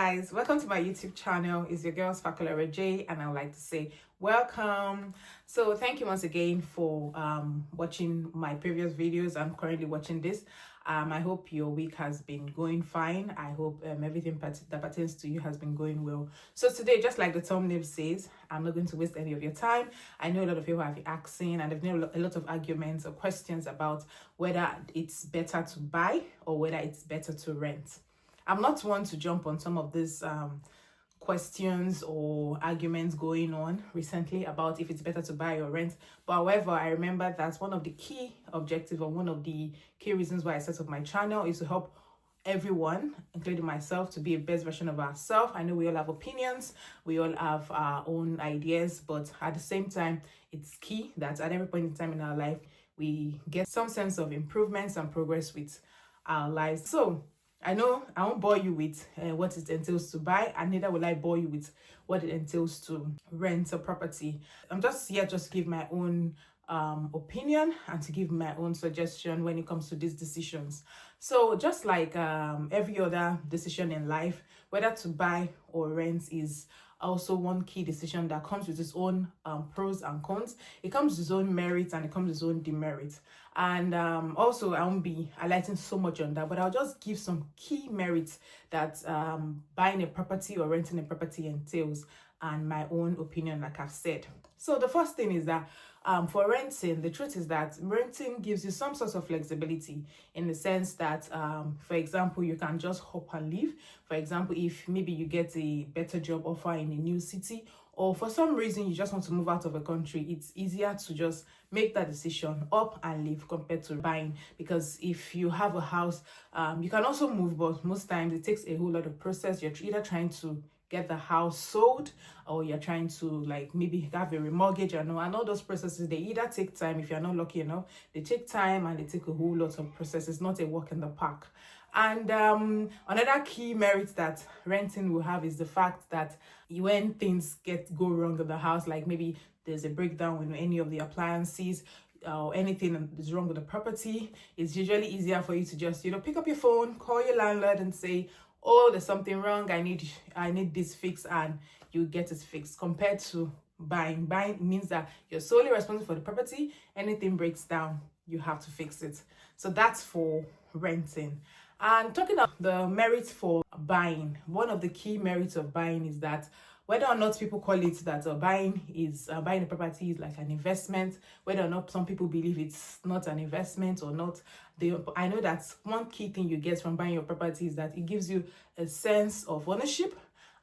guys, welcome to my YouTube channel. It's your girl Sparkler J, and I would like to say welcome. So thank you once again for watching my previous videos. I'm currently watching this. I hope your week has been going fine. I hope everything that pertains to you has been going well. So today, just like the thumbnail says, I'm not going to waste any of your time. I know a lot of people have been asking, and there's been a lot of arguments or questions about whether it's better to buy or whether it's better to rent. I'm not one to jump on some of these questions or arguments going on recently about if it's better to buy or rent. But however, I remember that one of the key objectives or one of the key reasons why I set up my channel is to help everyone, including myself, to be a best version of ourselves. I know we all have opinions, we all have our own ideas, but at the same time, it's key that at every point in time in our life, we get some sense of improvements and progress with our lives. So I know I won't bore you with what it entails to buy, and neither will I bore you with what it entails to rent a property. I'm just here just to give my own opinion and to give my own suggestion when it comes to these decisions. So just like every other decision in life, whether to buy or rent is also one key decision that comes with its own pros and cons. It comes with its own merits and it comes with its own demerits. And also, I won't be highlighting so much on that, but I'll just give some key merits that buying a property or renting a property entails, and my own opinion, like I've said. So the first thing is that for renting, the truth is that renting gives you some sort of flexibility in the sense that, for example, you can just hop and leave. For example, if maybe you get a better job offer in a new city, or for some reason you just want to move out of a country, it's easier to just make that decision up and leave compared to buying. Because if you have a house, you can also move, but most times it takes a whole lot of process. You're either trying to get the house sold, or you're trying to like maybe have a remortgage and all those processes. They either take time, if you're not lucky enough, they take time and they take a whole lot of process. It's not a walk in the park. And another key merit that renting will have is the fact that when things go wrong in the house, like maybe there's a breakdown with any of the appliances or anything is wrong with the property, it's usually easier for you to just pick up your phone, call your landlord and say, oh, there's something wrong, I need this fixed, and you get it fixed. Compared to buying means that you're solely responsible for the property. Anything breaks down, you have to fix it. So that's for renting. And talking about the merits for buying, one of the key merits of buying is that whether or not people call it that buying a property is like an investment, whether or not some people believe it's not an investment or not, I know that one key thing you get from buying your property is that it gives you a sense of ownership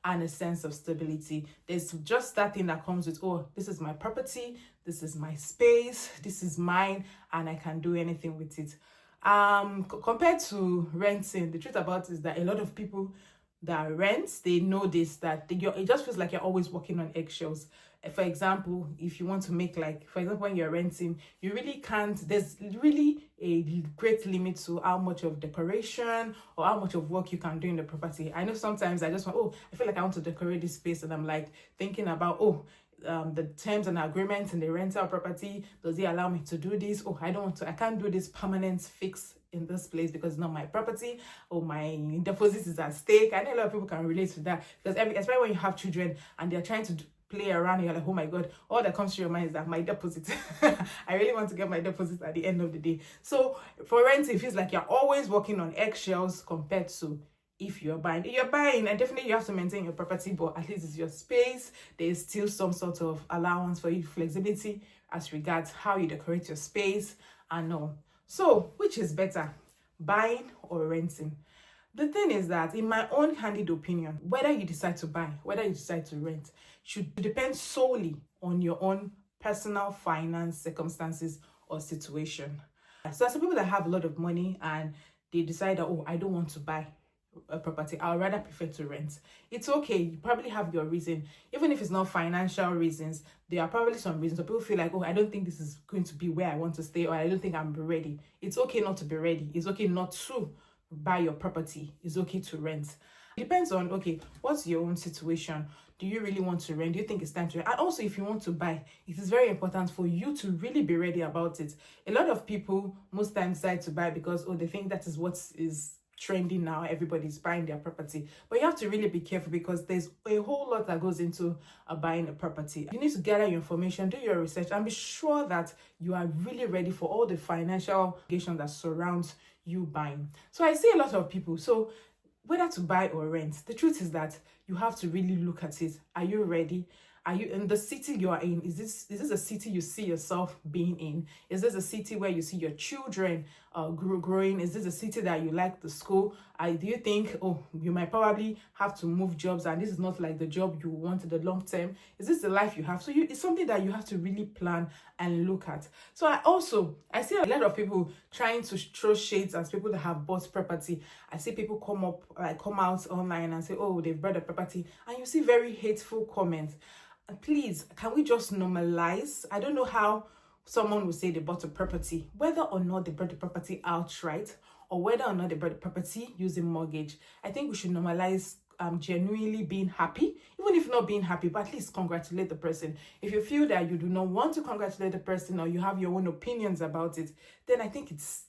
and a sense of stability. There's just that thing that comes with, oh, this is my property, this is my space, this is mine, and I can do anything with it. Compared to renting, the truth about it is that a lot of people that rent, they know this, that it just feels like you're always walking on eggshells. For example, if you want to make when you're renting, you really can't, there's really a great limit to how much of decoration or how much of work you can do in the property. I know sometimes I feel like I want to decorate this space, and I'm like thinking about, the terms and agreements in the rental property, does it allow me to do this? Oh, I can't do this permanent fix in this place because it's not my property, or my deposit is at stake. I know a lot of people can relate to that, because especially when you have children and they're trying to play around, you're like, oh my god, all that comes to your mind is that my deposit. I really want to get my deposit at the end of the day. So for rent, it feels like you're always walking on eggshells compared to if you're buying. And definitely you have to maintain your property, but at least it's your space. There's still some sort of allowance for you, flexibility as regards how you decorate your space and all. So which is better, buying or renting? The thing is that, in my own candid opinion, whether you decide to buy, whether you decide to rent, should depend solely on your own personal finance circumstances or situation. So some people that have a lot of money and they decide that, oh, I don't want to buy a property, I would rather prefer to rent. It's okay, you probably have your reason. Even if it's not financial reasons, there are probably some reasons. So people feel like, oh, I don't think this is going to be where I want to stay, or I don't think I'm ready. It's okay not to be ready. It's okay not to buy your property. It's okay to rent. It depends on, okay, what's your own situation? Do you really want to rent? Do you think it's time to rent? And also, if you want to buy, it is very important for you to really be ready about it. A lot of people most times decide to buy because, oh, they think that is what is trending now. Everybody's buying their property, but you have to really be careful because there's a whole lot that goes into buying a property. You need to gather your information, do your research, and be sure that you are really ready for all the financial obligations that surrounds you buying. So I see a lot of people, so whether to buy or rent, the truth is that you have to really look at it. Are you ready? Are you in the city you are in? Is this a city you see yourself being in? Is this a city where you see your children growing? Is this a city that you like the school? Do you think, oh, you might probably have to move jobs and this is not like the job you want in the long term? Is this the life you have? So it's something that you have to really plan and look at. So I see a lot of people trying to throw shades as people that have bought property. I see people come out online and say, oh, they've bought a property, and you see very hateful comments. Please, can we just normalize? I don't know how someone would say they bought a property, whether or not they bought the property outright or whether or not they bought the property using mortgage. I think we should normalize genuinely being happy, even if not being happy, but at least congratulate the person. If you feel that you do not want to congratulate the person or you have your own opinions about it, then I think it's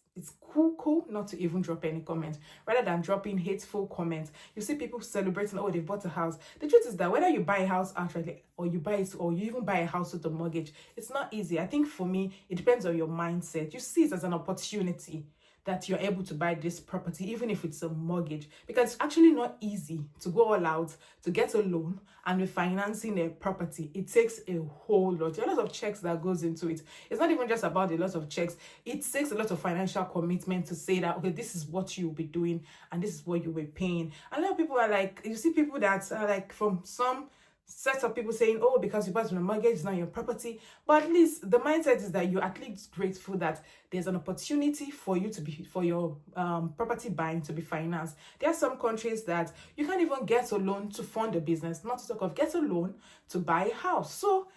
cool not to even drop any comment rather than dropping hateful comments. You see people celebrating, oh, they've bought a house. The truth is that whether you buy a house outright or you buy it or you even buy a house with a mortgage, it's not easy. I think for me, it depends on your mindset. You see it as an opportunity that you're able to buy this property, even if it's a mortgage, because it's actually not easy to go all out to get a loan and refinancing a property. It takes a whole lot. There are a lot of checks that goes into it. It's not even just about a lot of checks. It takes a lot of financial commitment to say that, okay, this is what you'll be doing and this is what you'll be paying. And a lot of people are like, you see people that are like from some sets of people saying, oh, because you bought on a mortgage, it's not your property. But at least the mindset is that you're at least grateful that there's an opportunity for you to be, for your property buying to be financed. There are some countries that you can't even get a loan to fund a business, not to talk of get a loan to buy a house. So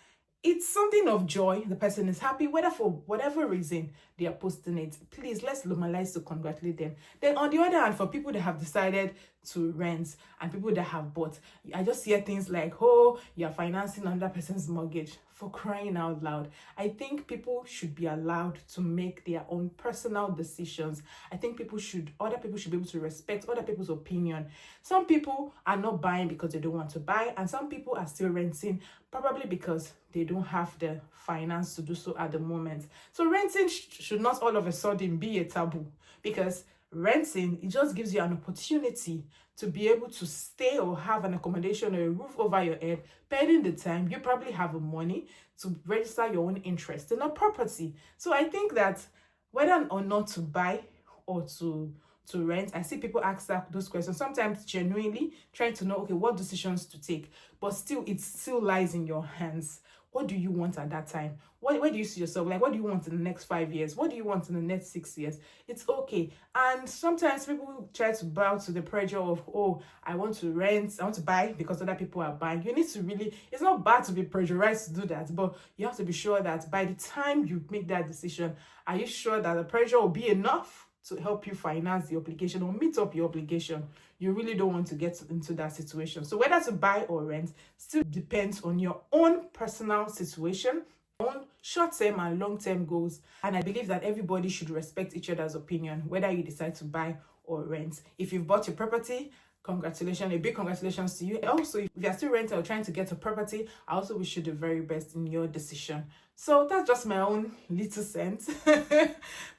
it's something of joy. The person is happy, whether for whatever reason they are posting it. Please, let's normalize to congratulate them. Then on the other hand, for people that have decided to rent and people that have bought, I just hear things like, oh, you're financing another person's mortgage. For crying out loud. I think people should be allowed to make their own personal decisions. I think other people should be able to respect other people's opinion. Some people are not buying because they don't want to buy, and some people are still renting probably because they don't have the finance to do so at the moment. So renting should not all of a sudden be a taboo, because renting, it just gives you an opportunity to be able to stay or have an accommodation or a roof over your head, pending the time you probably have the money to register your own interest in a property. So I think that whether or not to buy or to rent, I see people ask those questions, sometimes genuinely trying to know, okay, what decisions to take, but still, it still lies in your hands. What do you want at that time? Where do you see yourself? Like, what do you want in the next 5 years? What do you want in the next 6 years? It's okay. And sometimes people try to bow to the pressure of, oh, I want to rent, I want to buy because other people are buying. You need to really, it's not bad to be pressurized to do that, but you have to be sure that by the time you make that decision, are you sure that the pressure will be enough to help you finance the obligation or meet up your obligation? You really don't want to get into that situation. So whether to buy or rent still depends on your own personal situation, own short-term and long-term goals. And I believe that everybody should respect each other's opinion, whether you decide to buy or rent. If you've bought your property, congratulations, a big congratulations to you. Also, if you're still renting or trying to get a property, I also wish you the very best in your decision. So that's just my own little sense.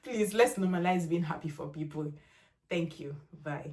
Please, let's normalize being happy for people. Thank you. Bye.